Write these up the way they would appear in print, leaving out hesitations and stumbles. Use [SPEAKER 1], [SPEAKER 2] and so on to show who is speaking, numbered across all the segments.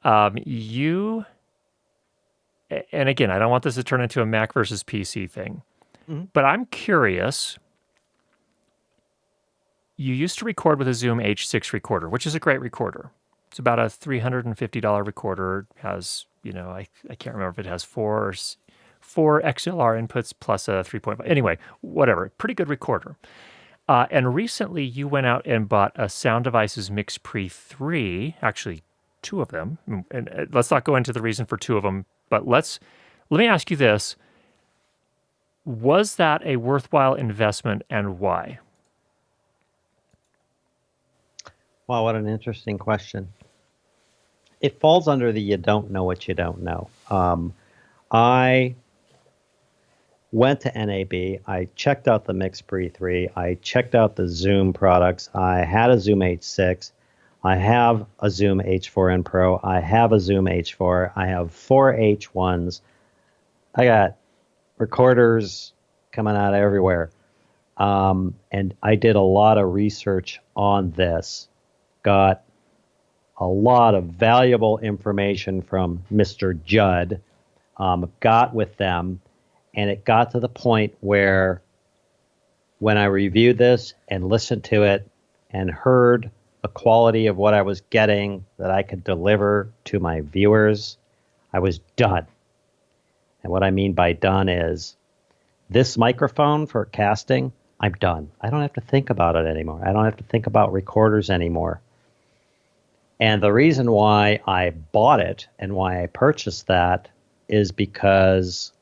[SPEAKER 1] You, and again, I don't want this to turn into a Mac versus PC thing,
[SPEAKER 2] Mhm.
[SPEAKER 1] but I'm curious. You used to record with a Zoom H6 recorder, which is a great recorder. It's about a $350 recorder. Has, I can't remember if it has four XLR inputs plus a 3.5. Anyway, whatever. Pretty good recorder. And recently you went out and bought a Sound Devices Mix Pre 3, actually two of them. And let's not go into the reason for two of them, but let me ask you this. Was that a worthwhile investment and why?
[SPEAKER 2] Wow, what an interesting question. It falls under the you don't know what you don't know. I went to NAB. I checked out the Mix Pre 3. I checked out the Zoom products. I had a Zoom H6. I have a Zoom H4n Pro. I have a Zoom H4. I have four H1s. I got recorders coming out everywhere. And I did a lot of research on this. Got a lot of valuable information from Mr. Judd. Got with them, and it got to the point where when I reviewed this and listened to it and heard the quality of what I was getting that I could deliver to my viewers, I was done. And what I mean by done is this microphone for casting, I'm done. I don't have to think about it anymore. I don't have to think about recorders anymore. And the reason why I bought it and why I purchased that is because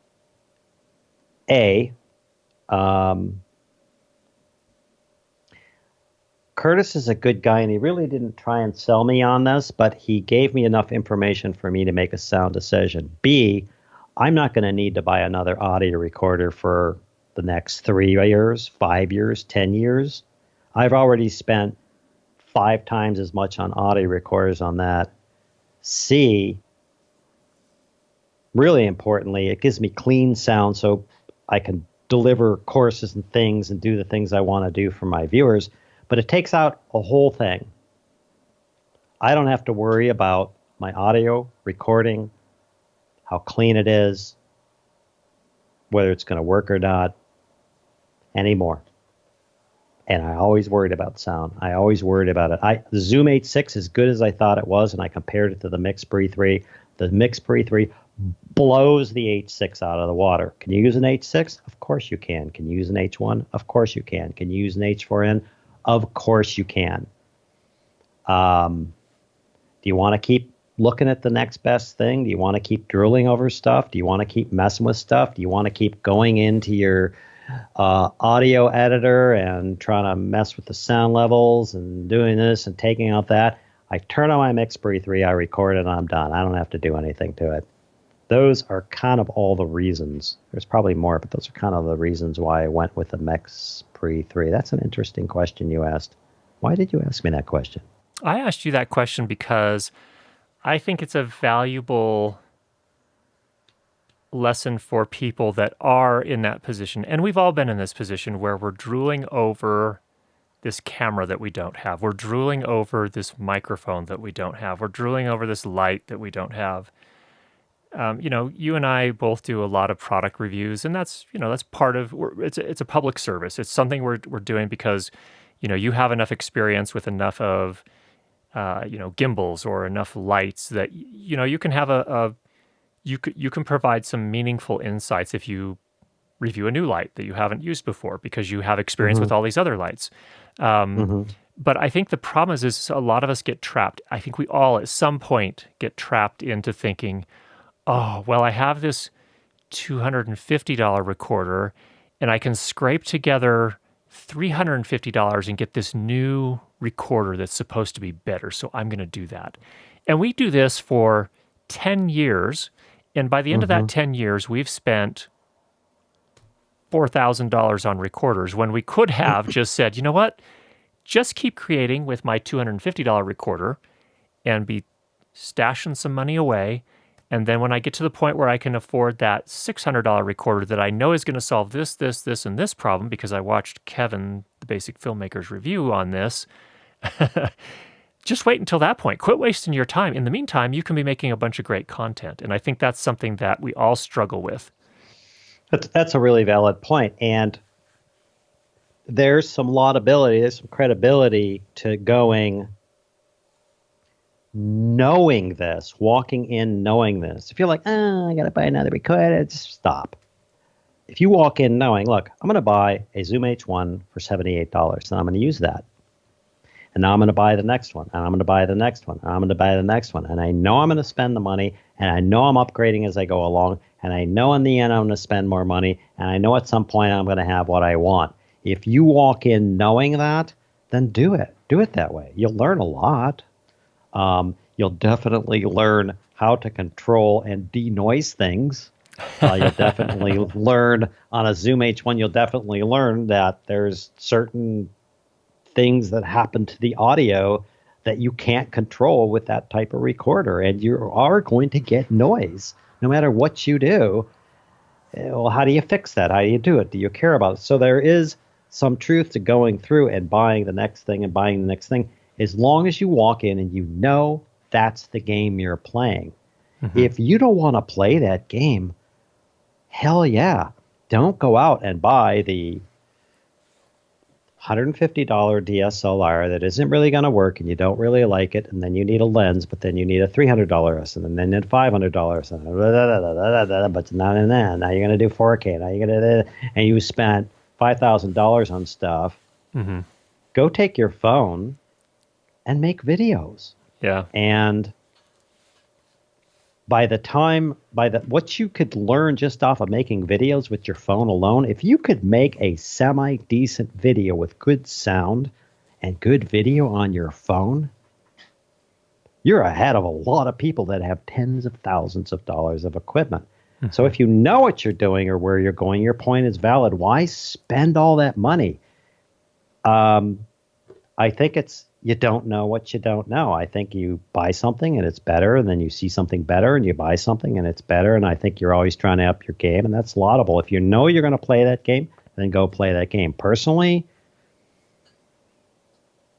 [SPEAKER 2] A, Curtis is a good guy, and he really didn't try and sell me on this, but he gave me enough information for me to make a sound decision. B, I'm not going to need to buy another audio recorder for the next 3 years, 5 years, 10 years. I've already spent 5 times as much on audio recorders on that. C, really importantly, it gives me clean sound so I can deliver courses and things and do the things I want to do for my viewers, but it takes out a whole thing. I don't have to worry about my audio recording, how clean it is, whether it's going to work or not anymore. And I always worried about sound. I always worried about it. The Zoom H6, as good as I thought it was, and I compared it to the Mix Pre 3, the Mix Pre 3 blows the H6 out of the water. Can you use an H6? Of course you can. Can you use an H1? Of course you can. Can you use an H4n? Of course you can. Do you want to keep looking at the next best thing? Do you want to keep drooling over stuff? Do you want to keep messing with stuff? Do you want to keep going into your audio editor and trying to mess with the sound levels and doing this and taking out that? I turn on my Mix Pre 3, I record it, and I'm done. I don't have to do anything to it. Those are kind of all the reasons. There's probably more, but those are kind of the reasons why I went with the Mix Pre 3. That's an interesting question you asked. Why did you ask me that question?
[SPEAKER 1] I asked you that question because I think it's a valuable lesson for people that are in that position. And we've all been in this position where we're drooling over this camera that we don't have. We're drooling over this microphone that we don't have. We're drooling over this light that we don't have. You and I both do a lot of product reviews, and that's part of it's a public service. It's something we're doing because you have enough experience with enough of gimbals or enough lights that you can have you can provide some meaningful insights if you review a new light that you haven't used before because you have experience
[SPEAKER 2] Mm-hmm.
[SPEAKER 1] with all these other lights.
[SPEAKER 2] Mm-hmm.
[SPEAKER 1] But I think the problem is a lot of us get trapped. I think we all at some point get trapped into thinking, oh, well, I have this $250 recorder and I can scrape together $350 and get this new recorder that's supposed to be better. So I'm going to do that. And we do this for 10 years. And by the end of
[SPEAKER 2] Mm-hmm.
[SPEAKER 1] that 10 years, we've spent $4,000 on recorders when we could have just said, you know what? Just keep creating with my $250 recorder and be stashing some money away. And then when I get to the point where I can afford that $600 recorder that I know is going to solve this, this, this, and this problem because I watched Kevin, the Basic Filmmaker's review on this, just wait until that point. Quit wasting your time. In the meantime, you can be making a bunch of great content. And I think that's something that we all struggle with.
[SPEAKER 2] That's a really valid point. And there's some laudability, there's some credibility to going, knowing this, walking in knowing this. If you're like, oh, I got to buy another recorder, just stop. If you walk in knowing, look, I'm going to buy a Zoom H1 for $78, and I'm going to use that. And now I'm going to buy the next one, and I'm going to buy the next one, and I'm going to buy the next one. And I know I'm going to spend the money, and I know I'm upgrading as I go along, and I know in the end I'm going to spend more money, and I know at some point I'm going to have what I want. If you walk in knowing that, then do it. Do it that way. You'll learn a lot. You'll definitely learn how to control and denoise things. You'll definitely learn on a Zoom H1, you'll definitely learn that there's certain things that happen to the audio that you can't control with that type of recorder. And you are going to get noise no matter what you do. Well, how do you fix that? How do you do it? Do you care about it? So there is some truth to going through and buying the next thing and buying the next thing, as long as you walk in and you know that's the game you're playing. Mm-hmm. If you don't want to play that game, hell yeah, don't go out and buy the $150 DSLR that isn't really going to work and you don't really like it, and then you need a lens, but then you need a $300 lesson, and then you need $500 lesson, but not in that. Now you're going to do 4K. Now you're going to, and you spent $5,000 on stuff.
[SPEAKER 1] Mm-hmm.
[SPEAKER 2] Go take your phone and make videos.
[SPEAKER 1] Yeah.
[SPEAKER 2] And what you could learn just off of making videos with your phone alone, if you could make a semi-decent video with good sound and good video on your phone, you're ahead of a lot of people that have tens of thousands of dollars of equipment. Mm-hmm. So if you know what you're doing or where you're going, your point is valid. Why spend all that money? I think it's, you don't know what you don't know. I think you buy something and it's better, and then you see something better and you buy something and it's better. And I think you're always trying to up your game, and that's laudable. If you know you're going to play that game, then go play that game. Personally,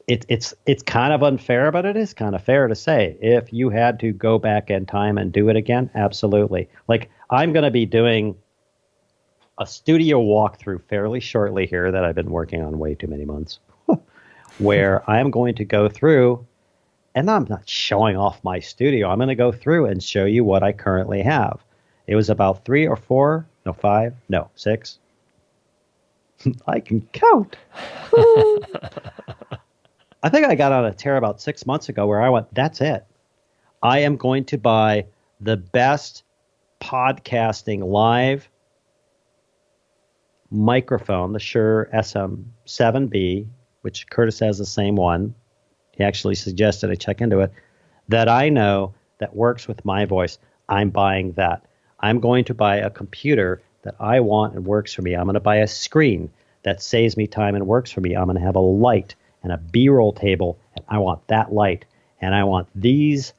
[SPEAKER 2] it's kind of unfair, but it is kind of fair to say if you had to go back in time and do it again, absolutely. Like, I'm going to be doing a studio walkthrough fairly shortly here that I've been working on way too many months, where I'm going to go through, and I'm not showing off my studio. I'm going to go through and show you what I currently have. It was about 6. I can count. I think I got on a tear about 6 months ago where I went, that's it. I am going to buy the best podcasting live microphone, the Shure SM7B, which Curtis has the same one. He actually suggested I check into it, that I know that works with my voice. I'm buying that. I'm going to buy a computer that I want and works for me. I'm going to buy a screen that saves me time and works for me. I'm going to have a light and a B-roll table, and I want that light, and I want these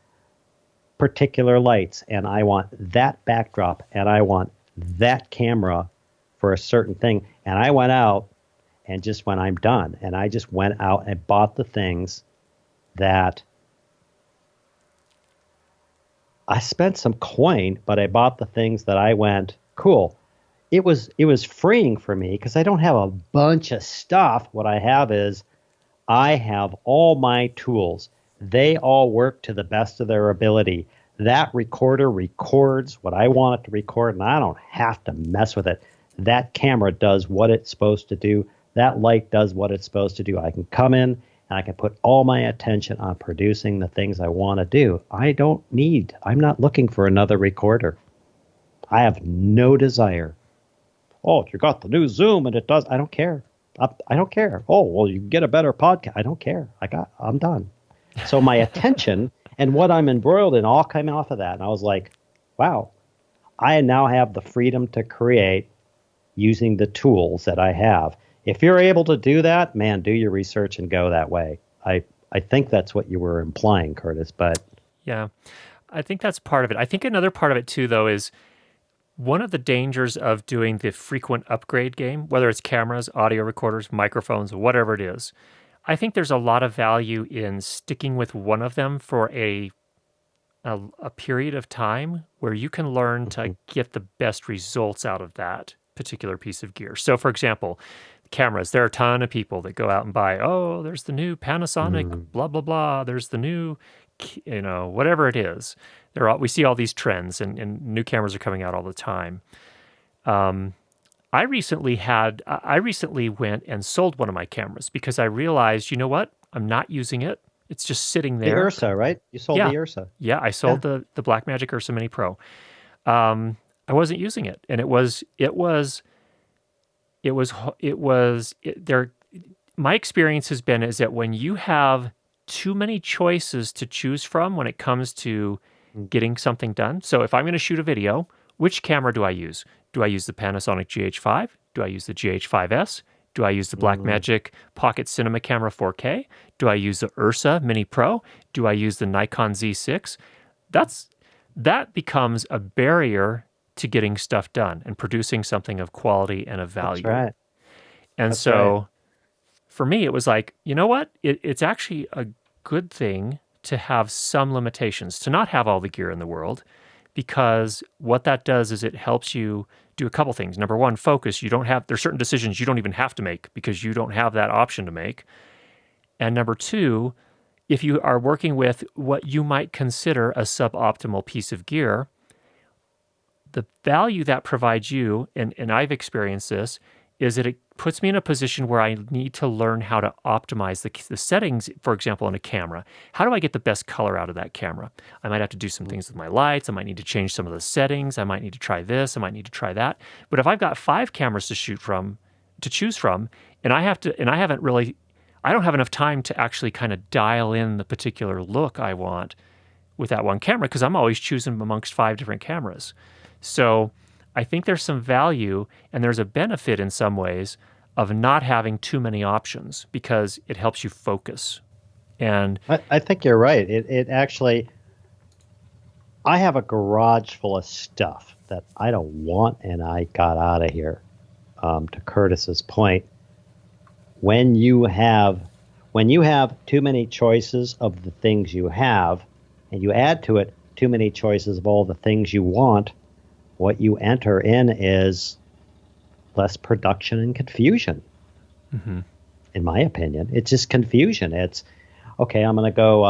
[SPEAKER 2] particular lights, and I want that backdrop, and I want that camera for a certain thing. And I went out and just when I'm done, and I just went out and bought the things that I spent some coin, but I bought the things that I went, cool. It was freeing for me because I don't have a bunch of stuff. What I have is I have all my tools. They all work to the best of their ability. That recorder records what I want it to record, and I don't have to mess with it. That camera does what it's supposed to do. That light does what it's supposed to do. I can come in and I can put all my attention on producing the things I want to do. I'm not looking for another recorder. I have no desire. Oh, you got the new Zoom and it does. I don't care. I don't care. Oh, well, you can get a better podcast. I don't care. I'm done. So my attention and what I'm embroiled in all came off of that. And I was like, wow, I now have the freedom to create using the tools that I have. If you're able to do that, man, do your research and go that way. I think that's what you were implying, Curtis, but...
[SPEAKER 1] Yeah, I think that's part of it. I think another part of it, too, though, is one of the dangers of doing the frequent upgrade game, whether it's cameras, audio recorders, microphones, whatever it is, I think there's a lot of value in sticking with one of them for a period of time where you can learn to
[SPEAKER 2] Mhm.
[SPEAKER 1] get the best results out of that particular piece of gear. So, for example, cameras, there are a ton of people that go out and buy, oh, there's the new Panasonic,
[SPEAKER 2] Mm.
[SPEAKER 1] blah, blah, blah. There's the new, whatever it is. We see all these trends and new cameras are coming out all the time. Um, I recently went and sold one of my cameras because I realized, you know what? I'm not using it. It's just sitting
[SPEAKER 2] The
[SPEAKER 1] there.
[SPEAKER 2] Ursa, right? You sold
[SPEAKER 1] Yeah.
[SPEAKER 2] the Ursa.
[SPEAKER 1] Yeah, I
[SPEAKER 2] Yeah.
[SPEAKER 1] sold the Blackmagic Ursa Mini Pro. I wasn't using it, and there. My experience has been is that when you have too many choices to choose from when it comes to
[SPEAKER 2] Mm.
[SPEAKER 1] getting something done. So if I'm going to shoot a video, which camera do I use? Do I use the Panasonic GH5? Do I use the GH5S? Do I use the
[SPEAKER 2] Mm.
[SPEAKER 1] Blackmagic Pocket Cinema Camera 4K? Do I use the Ursa Mini Pro? Do I use the Nikon Z6? That's that becomes a barrier to getting stuff done and producing something of quality and of
[SPEAKER 2] That's
[SPEAKER 1] value.
[SPEAKER 2] right.
[SPEAKER 1] And
[SPEAKER 2] That's right.
[SPEAKER 1] so for me, it was like, you know what? It's actually a good thing to have some limitations, to not have all the gear in the world, because what that does is it helps you do a couple things. Number one, focus. There's certain decisions you don't even have to make because you don't have that option to make. And number two, if you are working with what you might consider a suboptimal piece of gear, the value that provides you, and I've experienced this, is that it puts me in a position where I need to learn how to optimize the settings, for example, in a camera. How do I get the best color out of that camera? I might have to do some
[SPEAKER 2] Mm.
[SPEAKER 1] things with my lights. I might need to change some of the settings. I might need to try this. I might need to try that. But if I've got 5 cameras to choose from, and I haven't really, I don't have enough time to actually kind of dial in the particular look I want with that one camera because I'm always choosing amongst 5 different cameras. So I think there's some value and there's a benefit in some ways of not having too many options because it helps you focus. And
[SPEAKER 2] I think you're right. It actually, I have a garage full of stuff that I don't want, and I got out of here. To Curtis's point, when you have too many choices of the things you have, and you add to it too many choices of all the things you want, what you enter in is less production and confusion.
[SPEAKER 1] mhm,
[SPEAKER 2] In my opinion, it's just confusion. It's okay. I'm going to go.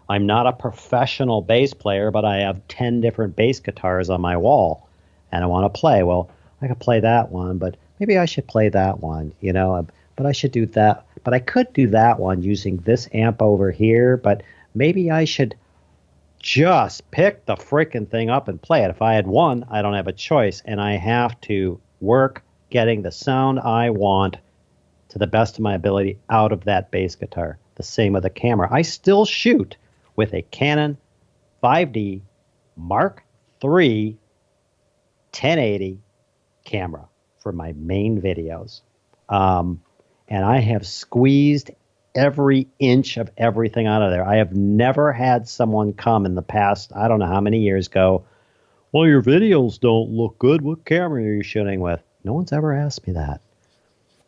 [SPEAKER 2] I'm not a professional bass player, but I have 10 different bass guitars on my wall and I want to play. Well, I could play that one, but maybe I should play that one, but I should do that. But I could do that one using this amp over here, but maybe I should just pick the freaking thing up and play it. If I had one, I don't have a choice, and I have to work getting the sound I want to the best of my ability out of that bass guitar. The same with a camera. I still shoot with a Canon 5D Mark III 1080 camera for my main videos. Um, and I have squeezed every inch of everything out of there. I have never had someone come in the past, I don't know how many years, go, well, your videos don't look good. What camera are you shooting with? No one's ever asked me that.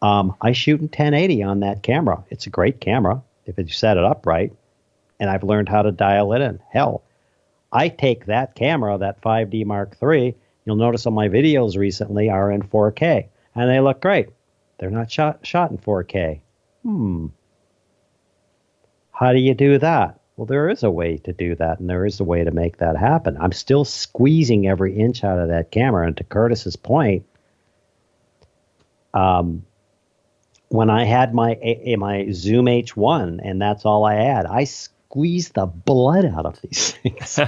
[SPEAKER 2] I shoot in 1080 on that camera. It's a great camera if you set it up right, and I've learned how to dial it in. Hell, I take that camera, that 5D Mark III. You'll notice on my videos recently are in 4K, and they look great. They're not shot in 4K. How do you do that? Well, there is a way to do that, and there is a way to make that happen. I'm still squeezing every inch out of that camera, and to Curtis's point, when I had my Zoom H1, and that's all I had, I squeezed the blood out of these things.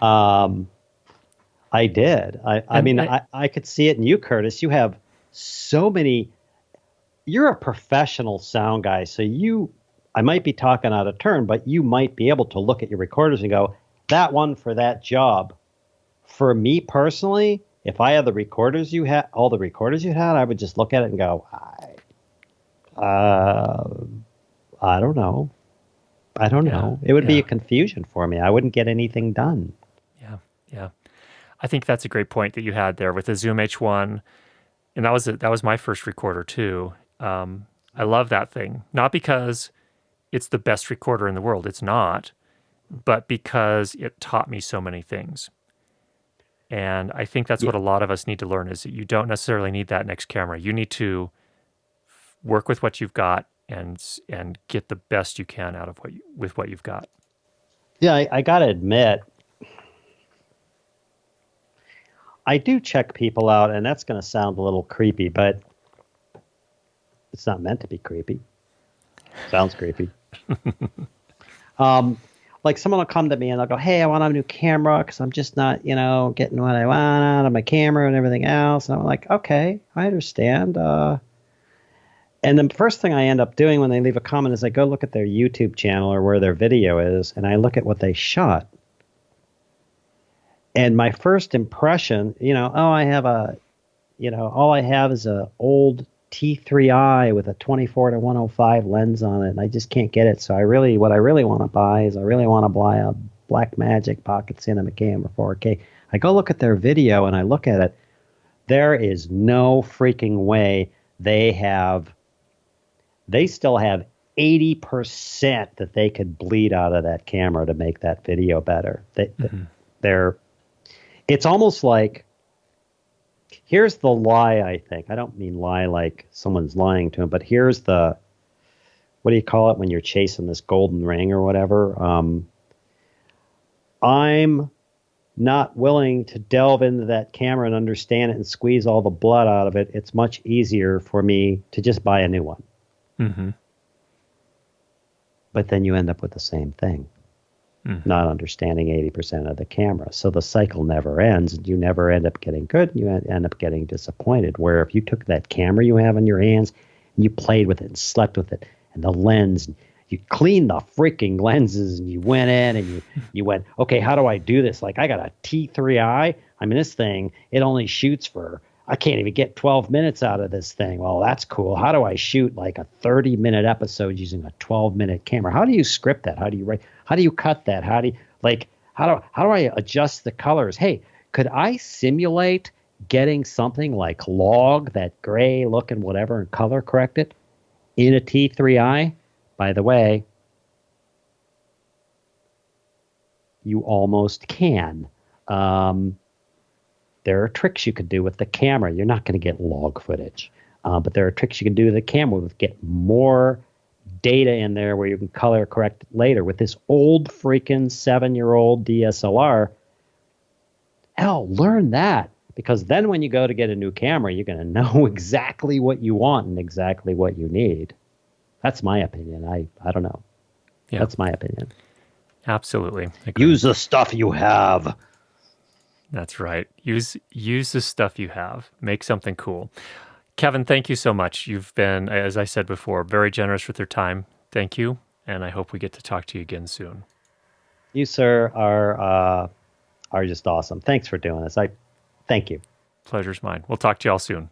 [SPEAKER 2] I did. I
[SPEAKER 1] and,
[SPEAKER 2] mean,
[SPEAKER 1] and
[SPEAKER 2] I could see it in you, Curtis. You have so many. You're a professional sound guy, so I might be talking out of turn, but you might be able to look at your recorders and go, that one for that job. For me personally, if I had all the recorders you had, I would just look at it and go, I don't know. I don't
[SPEAKER 1] yeah,
[SPEAKER 2] know. It would be a
[SPEAKER 1] yeah,
[SPEAKER 2] confusion for me. I wouldn't get anything done.
[SPEAKER 1] yeah, yeah. I think that's a great point that you had there with the Zoom H1, and that was my first recorder too. I love that thing. Not because it's the best recorder in the world. It's not, but because it taught me so many things. And I think that's
[SPEAKER 2] Yeah,
[SPEAKER 1] what a lot of us need to learn is that you don't necessarily need that next camera. You need to work with what you've got and get the best you can out of with what you've got.
[SPEAKER 2] yeah. I gotta admit, I do check people out, and that's going to sound a little creepy, but it's not meant to be creepy. Sounds creepy. Um, like someone will come to me and they'll go, "Hey, I want a new camera because I'm just not, getting what I want out of my camera and everything else." And I'm like, "Okay, I understand." And the first thing I end up doing when they leave a comment is I go look at their YouTube channel or where their video is, and I look at what they shot. And my first impression, all I have is a old T3i with a 24-105 lens on it, and I just can't get it. So what I really want to buy is I really want to buy a Blackmagic Pocket Cinema camera 4K. I go look at their video and I look at it. There is no freaking way they still have 80% that they could bleed out of that camera to make that video better. They're It's almost like, here's the lie, I think. I don't mean lie like someone's lying to him, but here's what do you call it when you're chasing this golden ring or whatever? I'm not willing to delve into that camera and understand it and squeeze all the blood out of it. It's much easier for me to just buy a new one.
[SPEAKER 1] Mm-hmm.
[SPEAKER 2] But then you end up with the same thing. Not understanding 80% of the camera. So the cycle never ends, and you never end up getting good, and you end up getting disappointed. Where if you took that camera you have in your hands and you played with it and slept with it, and the lens, and you cleaned the freaking lenses, and you went in and you went, okay, how do I do this? Like, I got a T3i. I mean, this thing, it only shoots I can't even get 12 minutes out of this thing. Well, that's cool. How do I shoot like a 30-minute episode using a 12-minute camera? How do you script that? How do you write? How do you cut that? How do I adjust the colors? Hey, could I simulate getting something like log, that gray looking whatever, and color correct it in a T3i? By the way, you almost can. There are tricks you could do with the camera. You're not going to get log footage, but there are tricks you can do with the camera to get more data in there where you can color correct it later. With this old freaking 7-year-old DSLR, hell, learn that, because then when you go to get a new camera, you're going to know exactly what you want and exactly what you need. That's my opinion. I don't know.
[SPEAKER 1] Yeah.
[SPEAKER 2] That's my opinion.
[SPEAKER 1] Absolutely. Agreed.
[SPEAKER 2] Use the stuff you have.
[SPEAKER 1] That's right. Use the stuff you have. Make something cool. Kevin, thank you so much. You've been, as I said before, very generous with your time. Thank you, and I hope we get to talk to you again soon.
[SPEAKER 2] You, sir, are just awesome. Thanks for doing this. Thank you.
[SPEAKER 1] Pleasure's mine. We'll talk to you all soon.